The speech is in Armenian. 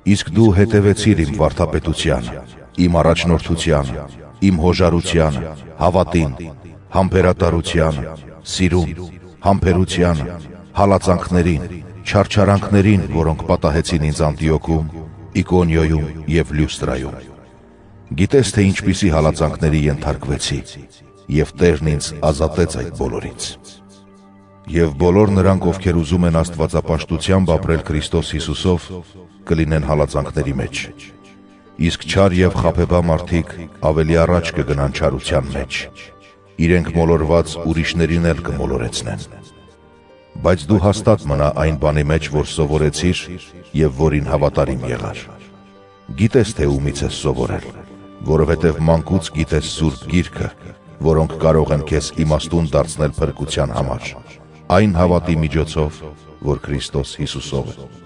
Իսկ դու հետևեցիր իմ վարդապետությանը, իմ առաջնորդությանը, իմ հոժարությանը, հավատին, համբերատարությանը, սիրուն, համբերությանը, հալածանքներին, չարչարանքներին, որոնք պատահեցին ինձ Անտիոքում, Իկոնիոյում և Լյուստրայում։ Գիտես, թե ինչպիսի հալածանքների ենթարկվեցի, և Տերն ինձ ազատեց այդ բոլորից։ Եվ բոլոր նրանք, ովքեր ուզում են աստվածապաշտությամբ ապրել Քրիստոս Հիսուսով, կլինեն հալածանքների մեջ։ Իսկ չար և խաբեբա մարդիկ ավելի առաջ կգնան չարության մեջ, իրենք մոլորված ուրիշներին էլ կմոլորեցնեն։ Բայց դու հաստատ մնա այն բանի մեջ, որ սովորեցիր և որին հավատարիմ եղար։ Գիտես, թե ումից ես սովորել, որովհետև մանկուց գիտես Սուրբ Գիրքը, որոնք կարող են քեզ իմաստուն դարձնել փրկության համար, այն հավատի միջոցով, որ Քրիստոս Հիսուսով է։